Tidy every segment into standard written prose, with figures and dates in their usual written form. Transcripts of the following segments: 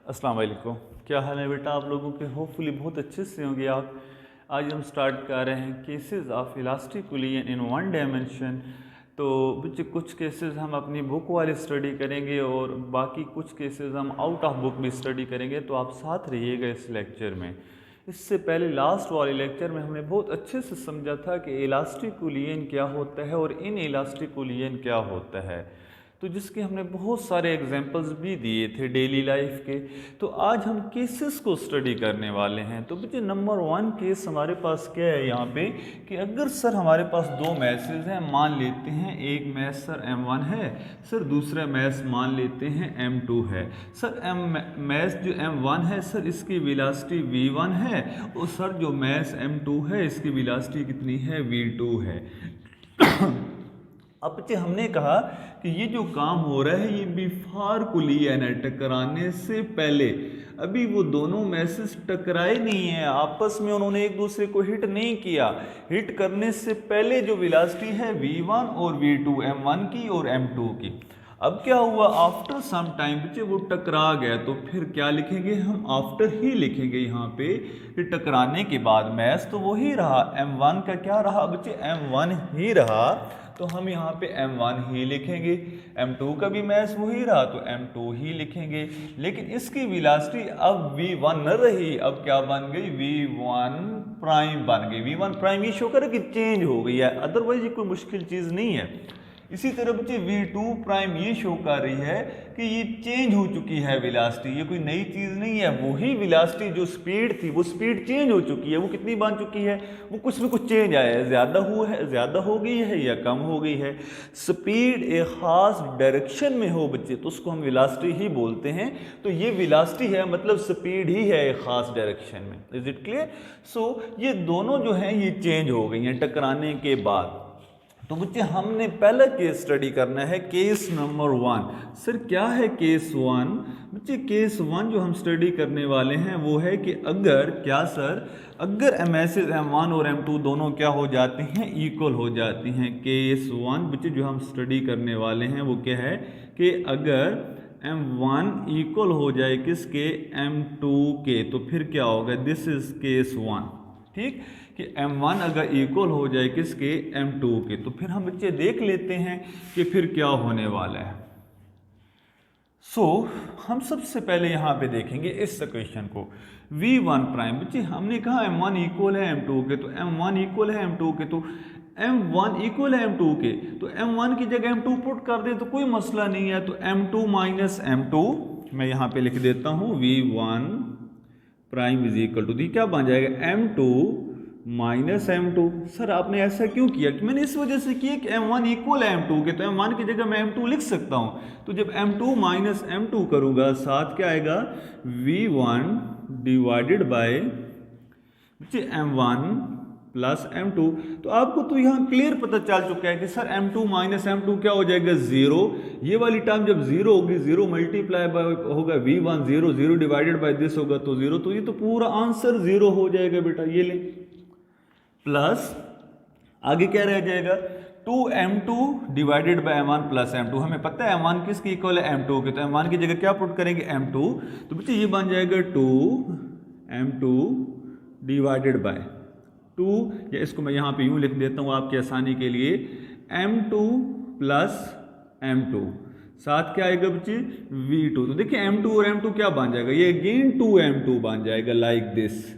अस्सलाम वालेकुम। क्या हाल है बेटा आप लोगों के? होपफुली बहुत अच्छे से होंगे आप। आज हम स्टार्ट कर रहे हैं cases of elastic collision in one dimension. तो बच्चे कुछ केसेस हम अपनी बुक वाले स्टडी करेंगे और बाकी कुछ केसेस हम आउट ऑफ बुक भी स्टडी करेंगे, तो आप साथ रहिएगा इस लेक्चर में। इससे पहले लास्ट वाले लेक्चर में हमने बहुत अच्छे से समझा था कि इलास्टिक कोलिजन क्या होता है और इन इलास्टिक कोलिजन क्या होता है, तो जिसके हमने बहुत सारे एग्जांपल्स भी दिए थे डेली लाइफ के। तो आज हम केसेस को स्टडी करने वाले हैं। तो बच्चे नंबर 1 केस हमारे पास क्या है यहाँ पे कि अगर सर हमारे पास दो मैसेज हैं, मान लेते हैं एक मैथ सर M1 है, सर दूसरा मैथ मान लेते हैं M2 है। सर मैथ जो M1 है सर इसकी वेलोसिटी V1 है और सर जो मैथ M2 है इसकी वेलोसिटी कितनी है? V2 है। अब बच्चे हमने कहा कि ये जो काम हो रहा है ये बिफोर कोलिजन है, टकराने से पहले। अभी वो दोनों मैसेज टकराए नहीं है, आपस में उन्होंने एक दूसरे को हिट नहीं किया। हिट करने से पहले जो वेलोसिटी है V1 और V2, M1 की और M2 की। अब क्या हुआ? आफ्टर सम टाइम बच्चे वो टकरा गया, तो फिर क्या लिखेंगे हम? आफ्टर ही लिखेंगे यहाँ पे कि टकराने के बाद मैथ तो वही रहा, M1 का क्या रहा बच्चे? M1 ही रहा, तो हम यहाँ पे M1 ही लिखेंगे। M2 का भी मैथ वही रहा तो M2 ही लिखेंगे। लेकिन इसकी वेलोसिटी अब V1 न रही, अब क्या बन गई? V1 प्राइम बन गई। V1 प्राइम ये शो करे कि चेंज हो गई है, अदरवाइज ये कोई मुश्किल चीज़ नहीं है। इसी तरह बच्चे V2 प्राइम ये शो कर रही है कि ये चेंज हो चुकी है वेलोसिटी, ये कोई नई चीज़ नहीं है। वही वेलोसिटी जो स्पीड थी वो स्पीड चेंज हो चुकी है। वो कितनी बन चुकी है? वो कुछ में कुछ चेंज आया है, ज़्यादा हुआ है, ज़्यादा हो गई है या कम हो गई है। स्पीड एक ख़ास डायरेक्शन में हो बच्चे तो उसको हम वेलोसिटी ही बोलते हैं। तो ये वेलोसिटी है मतलब स्पीड ही है एक ख़ास डायरेक्शन में। Is it clear? सो ये दोनों जो हैं ये चेंज हो गई हैं टकराने के बाद। तो बच्चे हमने पहला केस स्टडी करना है, केस नंबर 1। सर क्या है केस 1? बच्चे केस 1 जो हम स्टडी करने वाले हैं वो है कि अगर क्या सर, अगर मैसेज M1 और M2 दोनों क्या हो जाते हैं? इक्वल हो जाती हैं। केस 1 बच्चे जो हम स्टडी करने वाले हैं वो क्या है कि अगर M1 इक्वल हो जाए किसके? M2 के, तो फिर क्या होगा? This is case 1। ठीक कि M1 अगर इक्वल हो जाए किसके? M2 के, तो फिर हम बच्चे देख लेते हैं कि फिर क्या होने वाला है। हम सबसे पहले यहाँ पे देखेंगे इस इक्वेशन को V1 प्राइम। बच्चे हमने कहा M1 इक्वल है M2 के, तो M1 इक्वल है M2 के, तो M1 इक्वल है M2 के, तो M1 की जगह M2 पुट कर दे तो कोई मसला नहीं है। तो M2 माइनस M2 मैं यहाँ पे लिख देता हूँ V1 prime is equal to the क्या बन जाएगा? M2 minus M2। सर आपने ऐसा क्यों किया? कि मैंने इस वजह से किया कि M1 इक्वल है M2 के, तो M1 की जगह मैं M2 लिख सकता हूँ। तो जब M2 माइनस M2 करूँगा साथ क्या आएगा? V1 divided by M1 plus M2। तो आपको तो यहाँ क्लियर पता चल चुका है कि सर M2 माइनस M2 क्या हो जाएगा? 0। ये वाली टर्म जब 0 होगी, 0 मल्टीप्लाई बाय होगा V1, 0 0 डिवाइडेड बाय दिस होगा तो 0, तो ये तो पूरा आंसर 0 हो जाएगा बेटा। ये ले प्लस आगे क्या रह जाएगा? 2M2 divided by M1 plus M2। हमें पता है M1 किसकी इक्वल है? M2 के, तो M1 की जगह क्या पुट करेंगे? M2। तो बच्चे ये बन जाएगा 2M2 डिवाइडेड बाय 2, या इसको मैं यहाँ पे यूँ लिख देता हूँ आपकी आसानी के लिए, M2 प्लस M2 साथ क्या आएगा बच्चे? V2। तो देखिए M2 और M2 क्या बन जाएगा? ये अगेन 2M2 बन जाएगा लाइक दिस।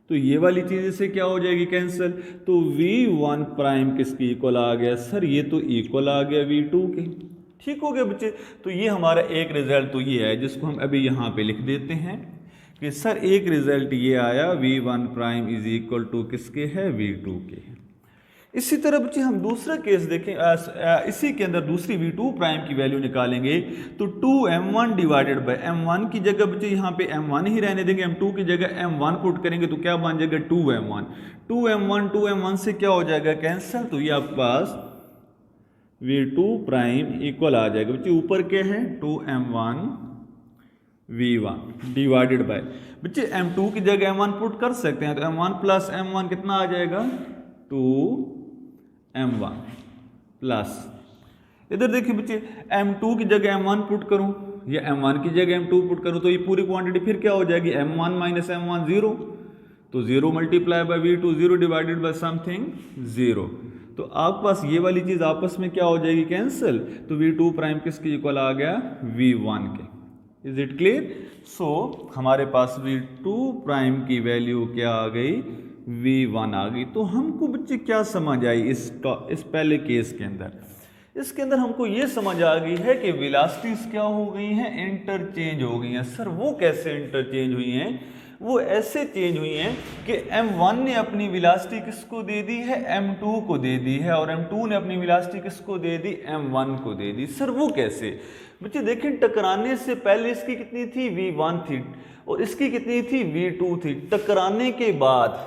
तो ये वाली चीज़ से क्या हो जाएगी? कैंसिल। तो V1 प्राइम किसकी इक्वल आ गया? सर ये तो इक्वल आ गया V2 के। ठीक हो गया बच्चे। तो ये हमारा एक रिजल्ट तो ये है जिसको हम अभी यहाँ पे लिख देते हैं कि सर एक रिजल्ट ये आया V1 prime is equal to किसके है? V2 के। इसी तरह बच्चे हम दूसरा केस देखें, इसी के अंदर दूसरी V2 प्राइम की वैल्यू निकालेंगे। तो 2M1 डिवाइडेड बाय M1 की जगह बच्चे यहाँ पे M1 ही रहने देंगे, M2 की जगह M1 पुट करेंगे तो क्या बन जाएगा? 2M1। 2M1 से क्या हो जाएगा? कैंसिल। तो ये आपके पास V2 प्राइम इक्वल आ जाएगा बच्चे। ऊपर क्या है? 2M1 V1 डिवाइडेड बाय बच्चे M2 की जगह M1 पुट कर सकते हैं, तो M1 प्लस M1 कितना आ जाएगा? 2M1 प्लस, इधर देखिए बच्चे M2 की जगह M1 पुट करूं या m1 की जगह m2 पुट करूँ तो ये पूरी क्वांटिटी फिर क्या हो जाएगी, m1 माइनस m1 0, तो 0 multiply by v2 0 divided bye something 0। तो आपके पास ये वाली चीज़ आपस में क्या हो जाएगी, कैंसिल। तो v2 प्राइम किसके इक्वल आ गया, v1 के। Is it clear? सो हमारे पास v2 प्राइम की वैल्यू क्या आ गई, v1 आ गई। तो हमको बच्चे क्या समझ आई इस पहले केस के अंदर, इसके अंदर हमको ये समझ आ गई है कि वेलोसिटीज क्या हो गई हैं, इंटरचेंज हो गई हैं। सर वो कैसे इंटरचेंज हुई हैं, वो ऐसे चेंज हुई हैं कि m1 ने अपनी वेलोसिटी किसको दे दी है, m2 को दे दी है, और m2 ने अपनी वेलोसिटी किसको दे दी, m1 को दे दी। सर वो कैसे? बच्चे देखें, टकराने से पहले इसकी कितनी थी, v1 थी, और इसकी कितनी थी, v2 थी। टकराने के बाद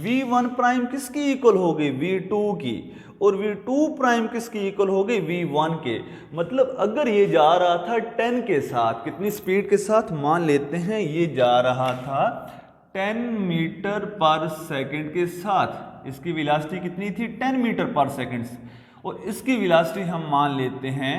v1 प्राइम किसकी इक्वल हो गई, v2 की, और v2 प्राइम किसकी इक्वल हो गई, v1 के। मतलब अगर ये जा रहा था 10 के साथ, कितनी स्पीड के साथ, मान लेते हैं ये जा रहा था 10 मीटर पर सेकंड के साथ, इसकी वेलोसिटी कितनी थी, 10 मीटर पर सेकंड, और इसकी वेलोसिटी हम मान लेते हैं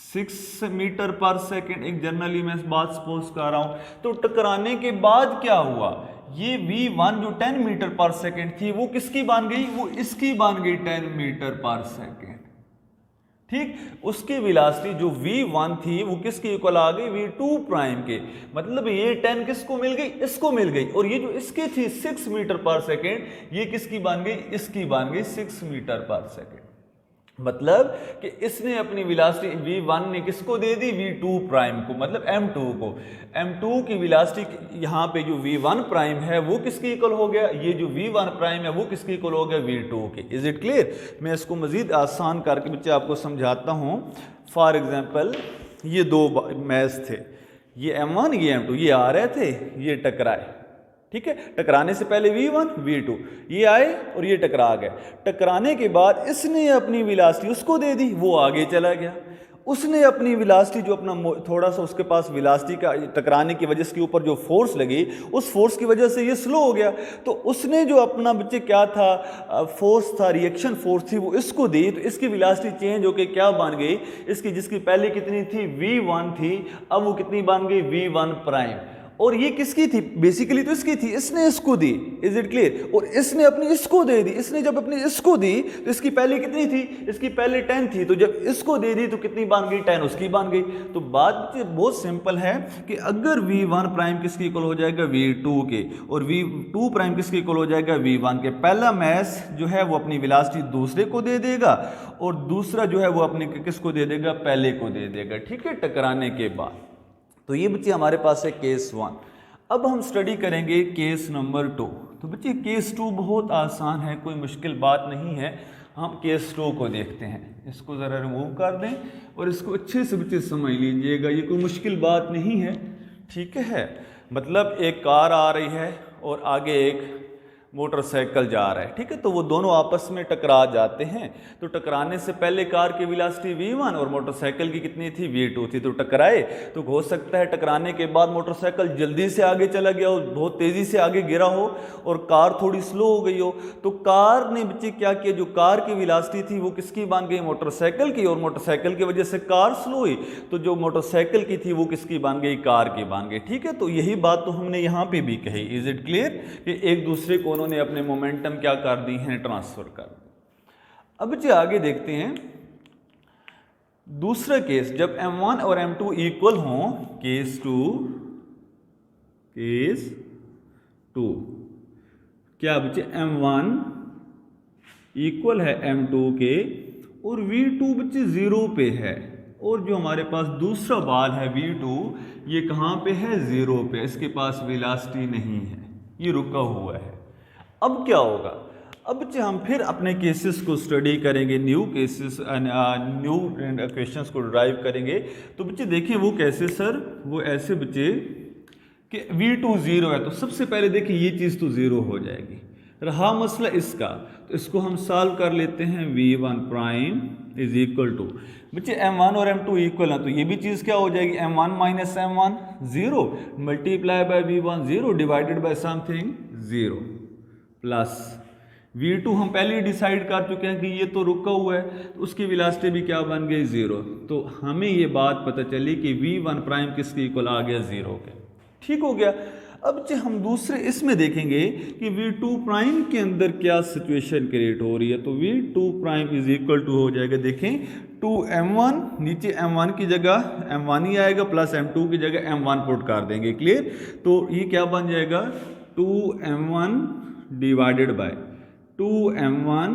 6 मीटर पर सेकंड। एक जनरली मैं इस बात सपोज कर रहा हूं। तो टकराने के बाद क्या हुआ, ये v1 जो 10 मीटर पर सेकंड थी वो किसकी बन गई, वो इसकी बन गई 10 मीटर पर सेकंड। ठीक, उसकी वेलोसिटी जो v1 थी वो किसकी इक्वल आ गई, v2 प्राइम के। मतलब ये 10 किसको मिल गई, इसको मिल गई, और ये जो इसकी थी 6 मीटर पर सेकंड, ये किसकी बन गई, इसकी बन गई 6 मीटर पर सेकंड। मतलब कि इसने अपनी वेलोसिटी v1 ने किसको दे दी, v2 प्राइम को, मतलब m2 को। m2 की वेलोसिटी यहाँ पे जो v1 प्राइम है वो किसकी इक्वल हो गया, ये जो v1 प्राइम है वो किसकी इक्वल हो गया, v2 के। Is it clear? मैं इसको मजीद आसान करके बच्चे आपको समझाता हूँ। फॉर एग्जाम्पल ये दो मैच थे, ये m1 ये m2, ये आ रहे थे, ये टकराए। ठीक है, टकराने से पहले v1 v2, ये आए और ये टकरा गए। टकराने के बाद इसने अपनी वेलोसिटी उसको दे दी, वो आगे चला गया। उसने अपनी वेलोसिटी जो अपना थोड़ा सा उसके पास वेलोसिटी का टकराने की वजह से ऊपर जो फोर्स लगी, उस फोर्स की वजह से ये स्लो हो गया। तो उसने जो अपना बच्चे क्या था, फोर्स था, रिएक्शन फोर्स थी, वो इसको दी। तो इसकी वेलोसिटी चेंज होकर क्या बन गई, इसकी जिसकी पहले कितनी थी, v1 थी, अब वो कितनी बन गई, v1 प्राइम। और ये किसकी थी, बेसिकली तो इसकी थी, इसने इसको दी। Is it clear? और इसने अपनी इसको दे दी। इसने जब अपनी इसको दी तो इसकी पहले कितनी थी, इसकी पहले 10 थी, तो जब इसको दे दी तो कितनी बन गई, 10 उसकी बन गई। तो बात बहुत सिंपल है कि अगर v1 प्राइम किसकी इक्वल हो जाएगा, v2 के, और v2 प्राइम किसकी इक्वल हो जाएगा, v1 के। पहला मैस जो है वो अपनी वेलोसिटी दूसरे को दे देगा, और दूसरा जो है वो अपने किसको दे देगा, पहले को दे देगा। ठीक है, टकराने के बाद। तो ये बच्चे हमारे पास है केस 1। अब हम स्टडी करेंगे केस नंबर 2। तो बच्चे केस 2 बहुत आसान है, कोई मुश्किल बात नहीं है। हम केस 2 को देखते हैं। इसको ज़रा रिमूव कर दें और इसको अच्छे से बच्चे समझ लीजिएगा, ये कोई मुश्किल बात नहीं है। ठीक है, मतलब एक कार आ रही है और आगे एक मोटरसाइकिल जा रहा है। ठीक है, तो वो दोनों आपस में टकरा जाते हैं। तो टकराने से पहले कार की वेलोसिटी v1 और मोटरसाइकिल की कितनी थी, v2 थी। तो टकराए, तो हो सकता है टकराने के बाद मोटरसाइकिल जल्दी से आगे चला गया हो, बहुत तेज़ी से आगे गिरा हो, और कार थोड़ी स्लो हो गई हो। तो कार ने बच्चे क्या किया, जो कार की वेलोसिटी थी वो किसकी बन गई, मोटरसाइकिल की, और मोटरसाइकिल की वजह से कार स्लो हुई, तो जो मोटरसाइकिल की थी वो किसकी बन गई, कार की बन गई। ठीक है, तो यही बात तो हमने यहाँ पे भी कही। Is it clear? कि एक दूसरे को उन्होंने अपने मोमेंटम क्या कर दी हैं, ट्रांसफर कर दी। अब जी आगे देखते हैं दूसरा केस, जब m1 और m2 इक्वल हों। केस 2 क्या बच्चे, m1 इक्वल है m2 के, और v2 बच्चे 0 पे है, और जो हमारे पास दूसरा बाल है v2, ये कहाँ पे है, 0 पे। इसके पास वेलोसिटी नहीं है, ये रुका हुआ है। अब क्या होगा, अब बच्चे हम फिर अपने केसेस को स्टडी करेंगे, न्यू केसेस, न्यू क्वेश्चंस को ड्राइव करेंगे। तो बच्चे देखिए वो कैसे सर, वो ऐसे बच्चे कि v2 0 है, तो सबसे पहले देखिए ये चीज़ तो 0 हो जाएगी। रहा मसला इसका, तो इसको हम सॉल्व कर लेते हैं। v1 prime is equal to, बच्चे m1 और m2 इक्वल है, तो ये भी चीज़ क्या हो जाएगी, m1 minus m1 0 multiply by v1 0 divided bye something 0 plus v2 हम पहले ही डिसाइड कर चुके हैं कि ये तो रुका हुआ है, तो उसकी वेलोसिटी भी क्या बन गई 0। तो हमें ये बात पता चली कि v1 प्राइम किसके इक्वल आ गया 0 के। ठीक हो गया। अब जो हम दूसरे इसमें देखेंगे कि v2 प्राइम के अंदर क्या सिचुएशन क्रिएट हो रही है, तो v2 prime is equal to हो जाएगा, देखें 2m1, नीचे m1 की जगह m1 ही आएगा, प्लस m2 की जगह m1 पुट कर देंगे। क्लियर। तो ये क्या बन जाएगा 2m1 डिवाइडेड बाय 2m1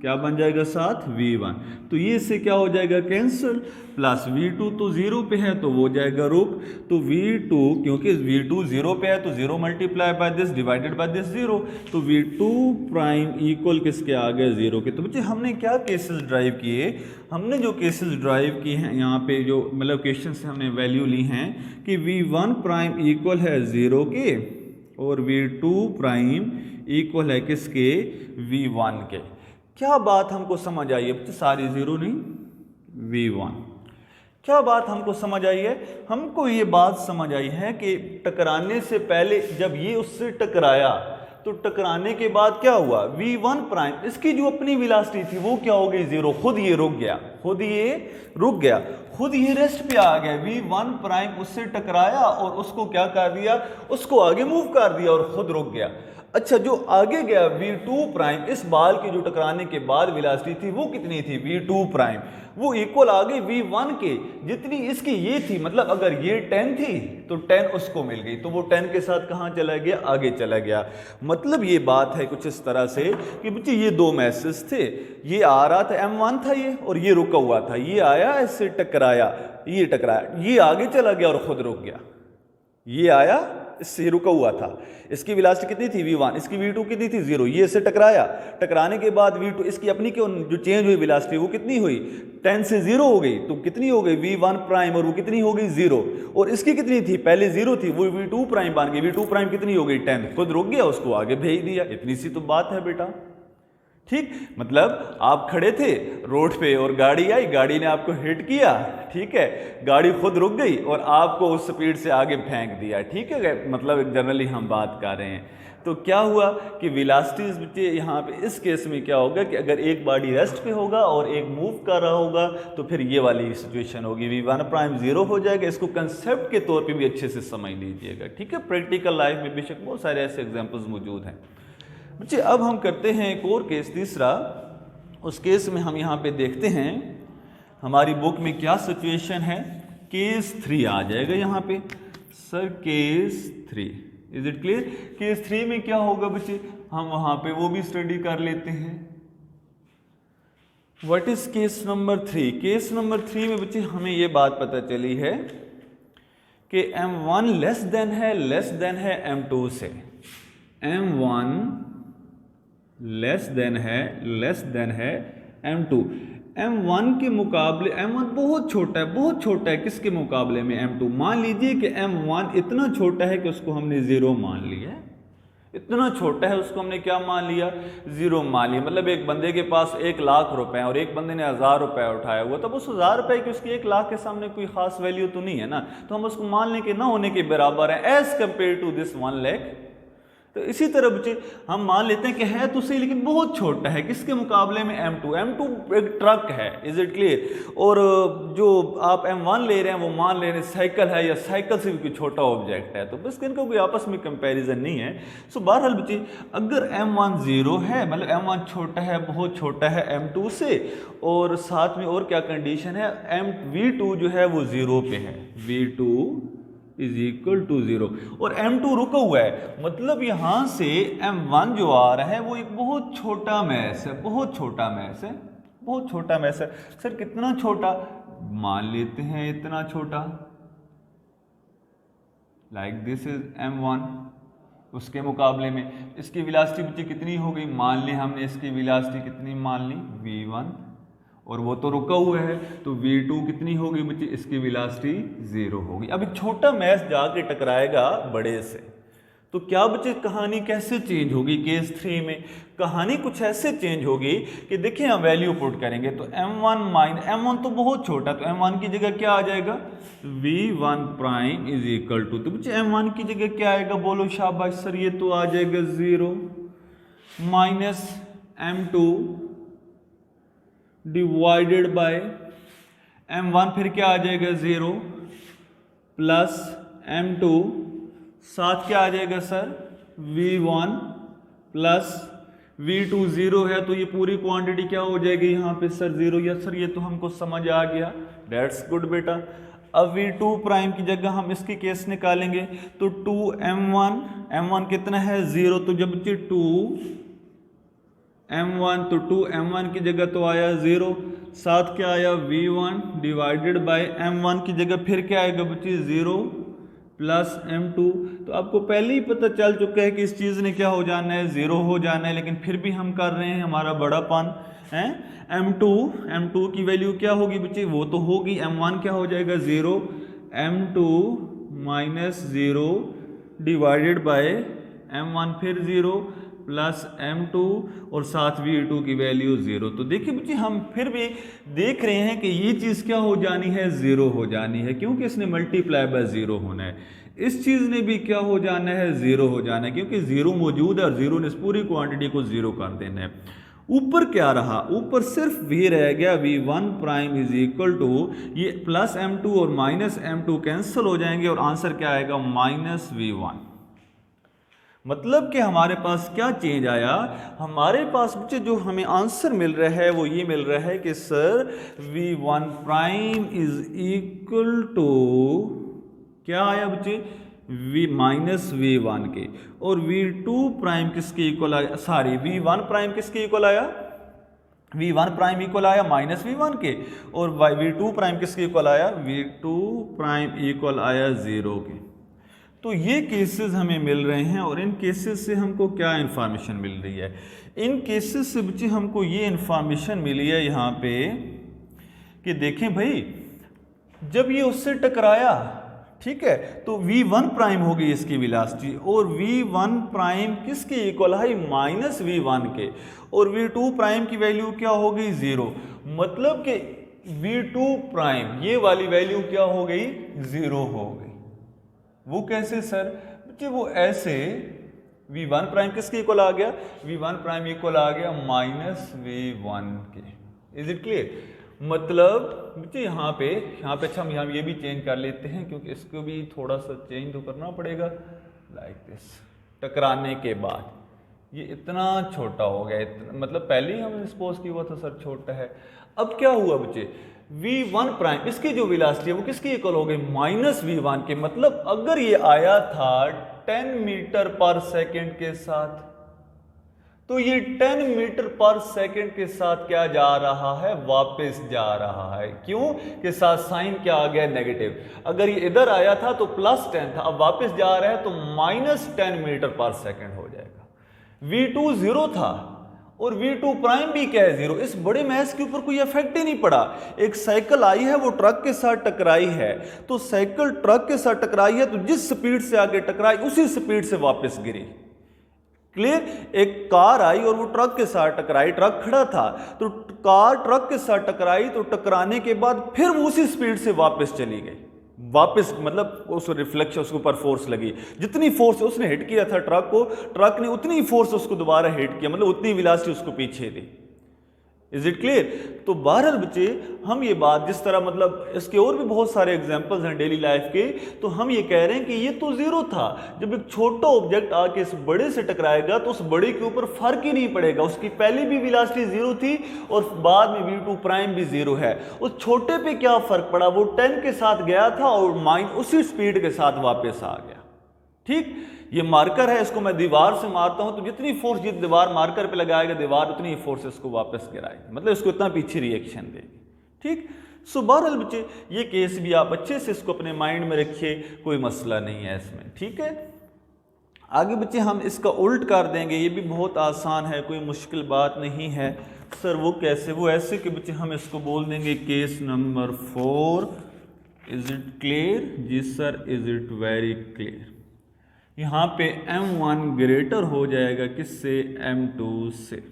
क्या बन जाएगा साथ v1। तो ये इससे क्या हो जाएगा कैंसिल, प्लस v2 तो 0 पे है तो वो जाएगा रुक, तो v2 क्योंकि v2 0 पे है तो 0 multiply by this divided by this 0, तो v2 प्राइम इक्वल किसके आ गए 0 के। तो बच्चे हमने क्या केसेस ड्राइव किए, हमने जो केसेस ड्राइव किए हैं यहाँ पे जो मतलब क्वेश्चन से हमने वैल्यू ली हैं कि v1 प्राइम इक्वल है 0 के और v2 प्राइम इक्वल है किसके v1 के। क्या बात हमको समझ आई है बच्चे, सारी 0 नहीं v1। क्या बात हमको समझ आई है, हमको ये बात समझ आई है कि टकराने से पहले जब ये उससे टकराया तो टकराने के बाद क्या हुआ v1 प्राइम, इसकी जो अपनी वेलोसिटी थी वो क्या हो गई 0, खुद ये रुक गया, खुद ये रुक गया, खुद ये रेस्ट पे आ गया। v1 प्राइम उससे टकराया और उसको क्या कर दिया, उसको आगे मूव कर दिया और खुद रुक गया। अच्छा, जो आगे गया v2 प्राइम, इस बाल के जो टकराने के बाद वेलोसिटी थी वो कितनी थी v2 प्राइम, वो इक्वल आ गई v1 के, जितनी इसकी ये थी, मतलब अगर ये 10 थी तो 10 उसको मिल गई, तो वो 10 के साथ कहाँ चला गया, आगे चला गया। मतलब ये बात है कुछ इस तरह से कि बच्चे ये दो मैसेज थे, ये आ रहा था m1 था ये और ये रुका हुआ था, ये आया इससे टकराया, ये टकराया, ये आगे चला गया और खुद रुक गया, ये आया इससे रुका हुआ था, इसकी वेलोसिटी कितनी थी v1, इसकी v2 कितनी थी 0, ये इससे टकराया, टकराने के बाद v2 इसकी अपनी क्यों जो चेंज हुई वेलोसिटी वो कितनी हुई 10 से 0 हो गई, तो कितनी हो गई v1 प्राइम और वो कितनी हो गई 0, और इसकी कितनी थी पहले 0 थी वो v2 प्राइम बन गई, v2 प्राइम कितनी हो गई 10, खुद रुक गया, उसको आगे भेज दिया। इतनी सी तो बात है बेटा। ठीक, मतलब आप खड़े थे रोड पे और गाड़ी आई, गाड़ी ने आपको हिट किया, ठीक है, गाड़ी खुद रुक गई और आपको उस स्पीड से आगे फेंक दिया, ठीक है, मतलब जनरली हम बात कर रहे हैं। तो क्या हुआ कि वेलोसिटीज बच्चे यहाँ पे इस केस में क्या होगा कि अगर एक बॉडी रेस्ट पे होगा और एक मूव कर रहा होगा तो फिर ये वाली सिचुएशन होगी, v1 प्राइम 0 हो जाएगा। इसको कंसेप्ट के तौर पे भी अच्छे से समझ लीजिएगा, ठीक है। प्रैक्टिकल लाइफ में बेशक बहुत सारे ऐसे एग्जाम्पल्स मौजूद हैं बच्चे। अब हम करते हैं एक और केस, तीसरा। उस केस में हम यहाँ पे देखते हैं हमारी बुक में क्या सिचुएशन है। केस 3 आ जाएगा यहाँ पे, sir case 3, is it clear. Case 3 में क्या होगा बच्चे, हम वहाँ पे वो भी स्टडी कर लेते हैं। What is case number 3। Case number 3 में बच्चे हमें ये बात पता चली है कि m1 लेस देन है m2 से, m1 लेस देन है m2। m1 के मुकाबले m1 बहुत छोटा है किसके मुकाबले में m2। मान लीजिए कि m1 इतना छोटा है कि उसको हमने 0 मान लिया, इतना छोटा है उसको हमने क्या मान लिया 0 मान लिया। मतलब एक बंदे के पास 1 लाख रुपए हैं और एक बंदे ने 1000 रुपए उठाया हुआ, तब उस 1000 रुपए की उसकी 1 लाख के सामने कोई खास वैल्यू तो नहीं है ना, तो हम उसको मान लें कि ना होने के बराबर है as compare to this 1 lakh. तो इसी तरह बच्चे हम मान लेते हैं कि है तो सही लेकिन बहुत छोटा है किसके मुकाबले में m2 एक ट्रक है, इज इट क्लियर। और जो आप m1 ले रहे हैं वो मान ले रहे हैं साइकिल है या साइकिल से भी कोई छोटा ऑब्जेक्ट है, तो बस इनका कोई आपस में कंपैरिजन नहीं है। सो बहरहाल बच्चे अगर m1 0 है, मतलब m1 छोटा है, बहुत छोटा है m2 से, और साथ में और क्या कंडीशन है v2 जो है वो 0 पे है, v2 इज इक्वल टू 0 और m2 रुका हुआ है। मतलब यहां से m1 जो आ रहा है वो एक बहुत छोटा मैस है, बहुत छोटा मैस है। सर कितना छोटा, मान लेते हैं इतना छोटा, लाइक दिस इज m1। उसके मुकाबले में इसकी वेलोसिटी बच्चे कितनी हो गई, मान ली हमने इसकी वेलोसिटी कितनी मान ली v1, और वो तो रुका हुआ है तो v2 कितनी होगी बच्चे, इसकी वेलोसिटी 0 होगी। अब एक छोटा मैस जाके टकराएगा बड़े से, तो क्या बच्चे कहानी कैसे चेंज होगी। केस 3 में कहानी कुछ ऐसे चेंज होगी कि देखिए हम वैल्यू पुट करेंगे तो m1 तो बहुत छोटा, तो m1 की जगह क्या आ जाएगा v1 prime is equal to, तो बच्चे m1 की जगह क्या आएगा, बोलो शाबाश सर, ये तो आ जाएगा 0 minus m2 divided by m1, फिर क्या आ जाएगा 0 प्लस m2, साथ क्या आ जाएगा सर v1 प्लस v2, 0 है तो ये पूरी क्वांटिटी क्या हो जाएगी यहाँ पे सर 0। यस सर, ये तो हमको समझ आ गया, डेट्स गुड बेटा। अब v2 प्राइम की जगह हम इसकी केस निकालेंगे तो 2m1, m1 कितना है 0, तो जब बच्चे 2m1 तो 2m1 की जगह तो आया 0, साथ क्या आया v1 डिवाइडेड बाय m1 की जगह फिर क्या आएगा बच्चे 0 प्लस m2। तो आपको पहले ही पता चल चुका है कि इस चीज़ ने क्या हो जाना है 0 हो जाना है, लेकिन फिर भी हम कर रहे हैं, हमारा बड़ापन है। m2 की वैल्यू क्या होगी बच्चे, वो तो होगी, m1 क्या हो जाएगा 0, m2 minus 0 divided by m1 फिर 0 प्लस m2 और साथ v2 की वैल्यू 0। तो देखिए बच्चे हम फिर भी देख रहे हैं कि ये चीज़ क्या हो जानी है 0 हो जानी है, क्योंकि इसने मल्टीप्लाई बाय 0 होना है। इस चीज़ ने भी क्या हो जाना है 0 हो जाना है, क्योंकि 0 मौजूद है और 0 ने इस पूरी क्वांटिटी को 0 कर देना है। ऊपर क्या रहा, ऊपर सिर्फ v रह गया, v1 prime is equal to ये प्लस m2 और माइनस m2 कैंसिल हो जाएंगे और आंसर क्या आएगा माइनस v1। मतलब कि हमारे पास क्या चेंज आया, हमारे पास बच्चे जो हमें आंसर मिल रहा है वो ये मिल रहा है कि sir v1 prime is equal to क्या आया बच्चे v माइनस v1 के, और v2 प्राइम किसके इक्वल आया, सॉरी v1 प्राइम किसके इक्वल आया, v1 प्राइम इक्वल आया माइनस v1 के, और v2 प्राइम किसके इक्वल आया, v2 प्राइम इक्वल आया 0 के। तो ये केसेस हमें मिल रहे हैं और इन केसेस से हमको क्या इन्फॉर्मेशन मिल रही है, इन केसेस से बच्चे हमको ये इन्फॉर्मेशन मिली है यहाँ पे कि देखें भाई जब ये उससे टकराया, ठीक है, तो v1 प्राइम होगी इसकी वेलोसिटी, और v1 प्राइम किसके इक्वल है माइनस v1 के, और v2 प्राइम की वैल्यू क्या होगी 0। मतलब कि v2 प्राइम ये वाली वैल्यू क्या हो गई 0 हो गई। वो कैसे सर बच्चे, वो ऐसे v1 प्राइम किसके इक्वल आ गया, v1 प्राइम इक्वल आ गया माइनस v1 के। Is it clear. मतलब बच्चे यहाँ पे अच्छा हम यहाँ ये भी चेंज कर लेते हैं, क्योंकि इसको भी थोड़ा सा चेंज तो करना पड़ेगा। लाइक दिस, टकराने के बाद ये इतना छोटा हो गया, मतलब पहले ही हमने सपोज किया हुआ था सर छोटा है। अब क्या हुआ बच्चे, v1 प्राइम इसकी जो वेलोसिटी है वो किसकी इक्वल हो गई माइनस v1 के। मतलब अगर ये आया था 10 मीटर पर सेकेंड के साथ, तो ये 10 मीटर पर सेकेंड के साथ क्या जा रहा है, वापस जा रहा है। क्यों के साथ साइन क्या आ गया नेगेटिव। अगर ये इधर आया था तो प्लस 10 था, अब वापस जा रहा है तो माइनस 10 मीटर पर सेकेंड हो जाएगा। v2 0 था और v2 प्राइम भी क्या है 0। इस बड़े मैस के ऊपर कोई इफेक्ट ही नहीं पड़ा। एक साइकिल आई है वो ट्रक के साथ टकराई है, तो साइकिल ट्रक के साथ टकराई है तो जिस स्पीड से आगे टकराई उसी स्पीड से वापस गिरी। क्लियर। एक कार आई और वो ट्रक के साथ टकराई, ट्रक खड़ा था तो कार ट्रक के साथ टकराई, तो टकराने के बाद फिर वो उसी स्पीड से वापस चली गई। वापस मतलब उस रिफ्लेक्शन उसके ऊपर फोर्स लगी, जितनी फोर्स उसने हिट किया था ट्रक को, ट्रक ने उतनी फोर्स उसको दोबारा हिट किया, मतलब उतनी वेलोसिटी उसको पीछे दी। Is it clear. तो बहरहाल बच्चे हम ये बात जिस तरह, मतलब इसके और भी बहुत सारे एग्जांपल्स हैं डेली लाइफ के, तो हम ये कह रहे हैं कि ये तो 0 था। जब एक छोटा ऑब्जेक्ट आके इस बड़े से टकराएगा तो उस बड़े के ऊपर फर्क ही नहीं पड़ेगा, उसकी पहले भी वेलोसिटी 0 थी और बाद में v2 प्राइम भी 0 है। उस छोटे पे क्या फर्क पड़ा, वो 10 के साथ गया था और माइन उसी स्पीड के साथ वापस आ गया। ठीक, ये मार्कर है, इसको मैं दीवार से मारता हूं तो जितनी फोर्स जिस दीवार मार्कर पे लगाएगा दीवार उतनी फोर्स इसको वापस गिराएगी, मतलब इसको इतना पीछे रिएक्शन देगी। ठीक। सो बहरहाल बच्चे ये केस भी आप अच्छे से इसको अपने माइंड में रखिए, कोई मसला नहीं है इसमें। ठीक है, आगे बच्चे हम इसका उल्ट कर देंगे, ये भी बहुत आसान है, कोई मुश्किल बात नहीं है। सर वो कैसे, वो ऐसे कि बच्चे हम इसको बोल देंगे case number 4। Is it clear जी sir, is it very clear. यहाँ पे m1 ग्रेटर हो जाएगा किससे, m2 से।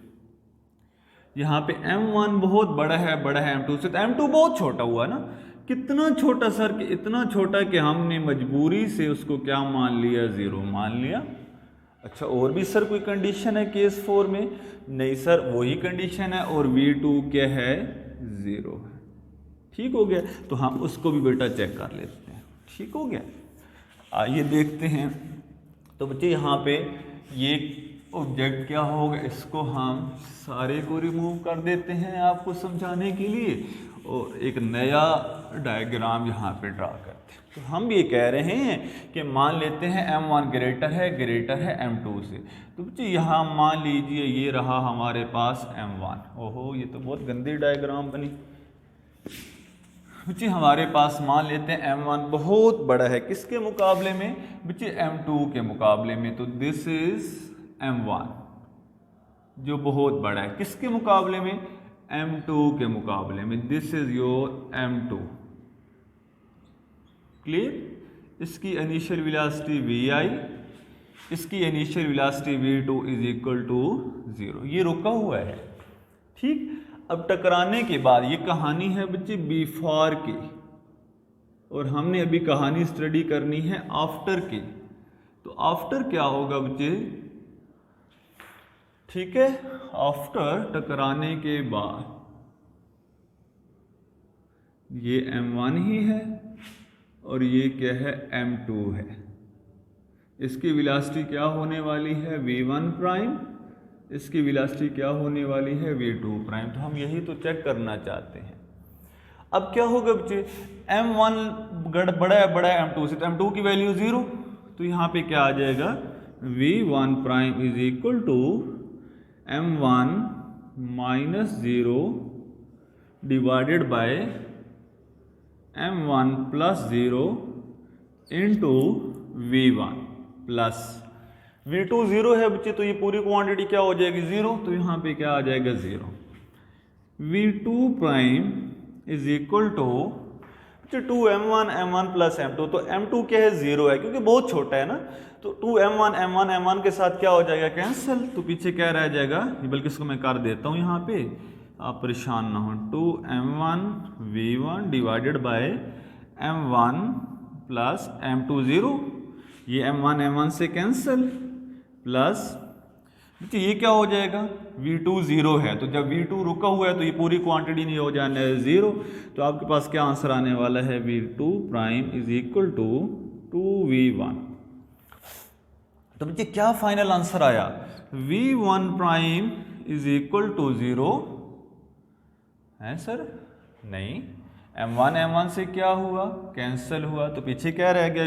यहाँ पे m1 बहुत बड़ा है m2 से, तो m2 बहुत छोटा हुआ ना। कितना छोटा सर, कि इतना छोटा कि हमने मजबूरी से उसको क्या मान लिया, 0 मान लिया। अच्छा, और भी सर कोई कंडीशन है केस 4 में? नहीं सर, वही कंडीशन है और V2 क्या है? 0 है। ठीक हो गया, तो हम उसको भी बेटा चेक कर लेते हैं। ठीक हो गया, आइए देखते हैं। तो बच्चे यहाँ पे ये ऑब्जेक्ट क्या होगा, इसको हम सारे को रिमूव कर देते हैं आपको समझाने के लिए, और एक नया डायग्राम यहाँ पे ड्रा करते हैं। तो हम ये कह रहे हैं कि मान लेते हैं M1 ग्रेटर है M2 से। तो बच्चे यहाँ मान लीजिए ये रहा हमारे पास M1। ओहो, ये तो बहुत गंदी डायग्राम बनी। बच्चे हमारे पास मान लेते हैं M1 बहुत बड़ा है, किसके मुकाबले में बच्चे? M2 के मुकाबले में। तो दिस इज M1 जो बहुत बड़ा है, किसके मुकाबले में? M2 के मुकाबले में। This is your M2। Clear? इसकी इनिशियल वेलोसिटी Vi, इसकी initial velocity V2 is equal to 0। ये रुका हुआ है। ठीक, अब टकराने के बाद ये कहानी है बच्चे बिफोर की, और हमने अभी कहानी स्टडी करनी है आफ्टर की। तो आफ्टर क्या होगा बच्चे? ठीक है, आफ्टर टकराने के बाद ये M1 ही है और ये क्या है? M2 है। इसकी वेलोसिटी क्या होने वाली है? V1 prime. इसकी वेलोसिटी क्या होने वाली है? V2 prime. तो हम यही तो चेक करना चाहते हैं। अब क्या होगा बच्चे? M1 बड़ा है M2 से, तो M2 की वैल्यू 0। तो यहाँ पे क्या आ जाएगा? V1 prime is equal to M1 minus 0 divided by M1 plus 0 into V1 plus V2 0 है बच्चे, तो ये पूरी क्वांटिटी क्या हो जाएगी? 0। तो यहाँ पे क्या आ जाएगा? 0। V2 prime is equal to 2M1 plus M2। तो M2 क्या है? 0 है, क्योंकि बहुत छोटा है ना। तो 2M1 के साथ क्या हो जाएगा? कैंसिल। तो पीछे क्या रह जाएगा? बल्कि इसको मैं कर देता हूँ यहाँ पे, आप परेशान ना हो। 2M1 V1 divided by M1 plus M2 0। ये M1 से कैंसिल, प्लस ये क्या हो जाएगा? V2 0 है, तो जब V2 रुका हुआ है तो ये पूरी क्वांटिटी नहीं हो जाना है 0। तो आपके पास क्या आंसर आने वाला है? V2 prime is equal to 2V1। तो बच्चे क्या फाइनल आंसर आया? V1 prime is equal to 0 है सर? नहीं, M1 से क्या हुआ? कैंसिल हुआ। तो पीछे क्या रह गया?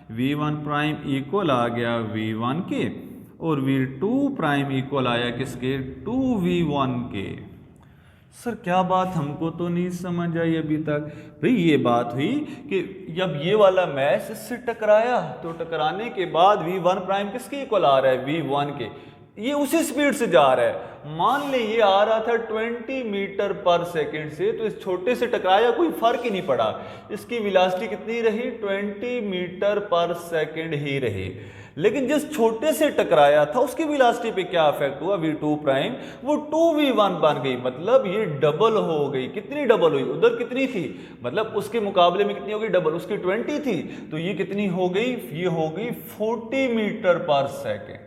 V1 प्राइम इक्वल आ गया V1 के, और V2 प्राइम इक्वल आया किसके? 2V1 के। सर क्या बात हमको तो नहीं समझ आई अभी तक। भाई ये बात हुई कि जब ये वाला मैश इससे टकराया, तो टकराने के बाद V1 प्राइम किसके इक्वल आ रहा है? V1 के। ये उसी स्पीड से जा रहा है। मान ले ये आ रहा था 20 मीटर पर सेकंड से, तो इस छोटे से टकराया, कोई फर्क ही नहीं पड़ा। इसकी वेलोसिटी कितनी रही? 20 मीटर पर सेकंड ही रही। लेकिन जिस छोटे से टकराया था उसकी वेलोसिटी पे क्या इफेक्ट हुआ? V2 प्राइम वो 2V1 बन गई, मतलब ये डबल हो गई। कितनी डबल हुई? उधर कितनी थी, मतलब उसके मुकाबले में कितनी हो गई? डबल। उसकी 20 थी, तो ये कितनी हो गई? ये हो गई 40 मीटर पर सेकेंड।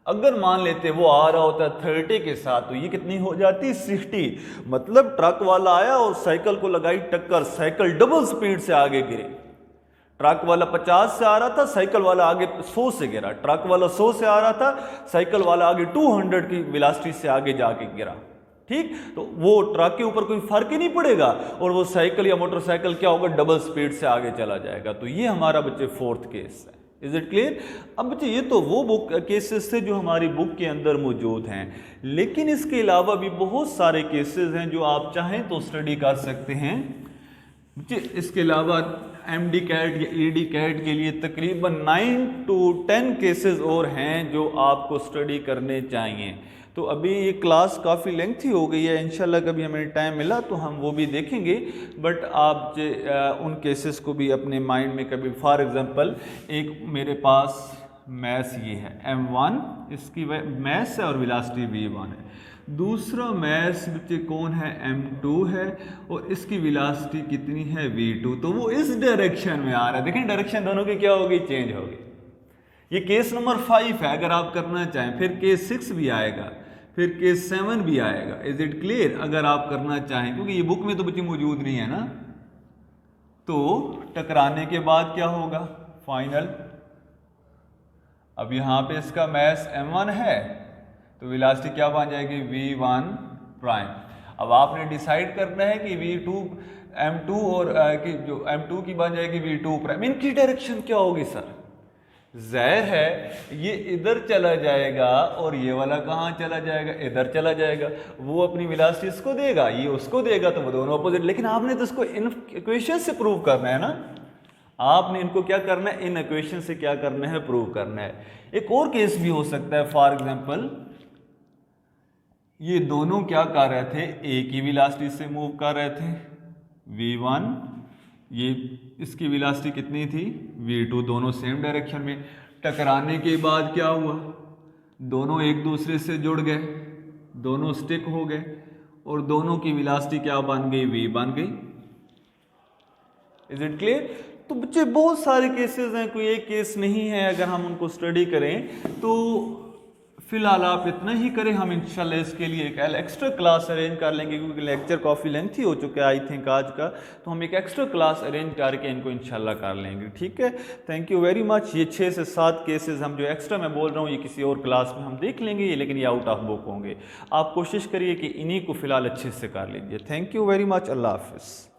अगर मान लेते वो आ रहा होता 30 के साथ, तो ये कितनी हो जाती? 60। मतलब ट्रक वाला आया और साइकिल को लगाई टक्कर, साइकिल डबल स्पीड से आगे गिरी। ट्रक वाला 50 से आ रहा था, साइकिल वाला आगे 100 से गिरा। ट्रक वाला 100 से आ रहा था, साइकिल वाला आगे 200 की वेलोसिटी से आगे जाके गिरा। ठीक, तो वो ट्रक के ऊपर कोई फर्क ही नहीं पड़ेगा, और वो साइकिल या मोटरसाइकिल क्या होगा? डबल स्पीड से आगे चला जाएगा। तो ये हमारा बच्चे 4th केस है। Is it clear? अब बच्चे ये तो वो बुक केसेस थे जो हमारी बुक के अंदर मौजूद हैं, लेकिन इसके अलावा भी बहुत सारे केसेस हैं जो आप चाहें तो स्टडी कर सकते हैं। इसके अलावा MD कैट या ED कैट के लिए तकरीबन 9 to 10 केसेस और हैं जो आपको स्टडी करने चाहिए। तो अभी ये क्लास काफ़ी लेंथी हो गई है, इंशाल्लाह कभी हमें टाइम मिला तो हम वो भी देखेंगे। बट आप उन केसेस को भी अपने माइंड में कभी, फॉर एग्जांपल एक मेरे पास मैस ये है M1, इसकी मैस है और वेलोसिटी V1 है। दूसरा मैस बच्चे कौन है? M2 है, और इसकी वेलोसिटी कितनी है? V2। तो वो इस डायरेक्शन में आ रहा है। देखें डायरेक्शन दोनों की क्या होगी? चेंज होगी। ये केस नंबर 5 है अगर आप करना चाहें, फिर केस 6 भी आएगा, फिर केस 7 भी आएगा। Is it clear? अगर आप करना चाहें, क्योंकि ये बुक में तो बच्चे मौजूद नहीं है ना। तो टकराने के बाद क्या होगा फाइनल? अब यहां पे इसका मैस m1 है तो वेलोसिटी क्या बन जाएगी v1 प्राइम। अब आपने डिसाइड करना है कि v2 m2 और कि जो m2 की बन जाएगी v2 प्राइम, इनकी डायरेक्शन क्या होगी सर? जाहिर है ये इधर चला जाएगा और ये वाला कहाँ चला जाएगा? इधर चला जाएगा। वो अपनी वेलोसिटी इसको देगा, ये उसको देगा, तो वो दोनों अपोजिट। लेकिन आपने तो इसको इन इक्वेशन से प्रूव करना है ना, आपने इनको क्या करना है? इन इक्वेशन से क्या करना है? प्रूव करना है। एक और केस भी हो सकता है, फॉर एग्जाम्पल ये दोनों क्या कर रहे थे? एक ही वेलोसिटी से मूव कर रहे थे, v1, ये इसकी वेलोसिटी कितनी थी? v2, दोनों सेम डायरेक्शन में। टकराने के बाद क्या हुआ? दोनों एक दूसरे से जुड़ गए, दोनों स्टिक हो गए और दोनों की वेलोसिटी क्या बन गई? v बन गई। Is it clear? तो बच्चे बहुत सारे केसेस हैं, कोई एक केस नहीं है। अगर हम उनको स्टडी करें तो फिलहाल आप इतना ही करें। हम इंशाल्लाह इसके लिए एक एक्स्ट्रा क्लास अरेंज कर लेंगे, क्योंकि लेक्चर काफ़ी लेंथी हो चुका है आई थिंक आज का। तो हम एक एक्स्ट्रा क्लास अरेंज करके इनको इंशाल्लाह कर लेंगे, ठीक है। Thank you very much. ये 6 से 7 केसेस हम जो एक्स्ट्रा मैं बोल रहा हूँ ये किसी और क्लास में हम देख लेंगे, ये लेकिन ये आउट ऑफ बुक होंगे। आप कोशिश करिए कि इन्हीं को फिलहाल अच्छे से कर लीजिए। Thank you very much. अल्लाह हाफिज़।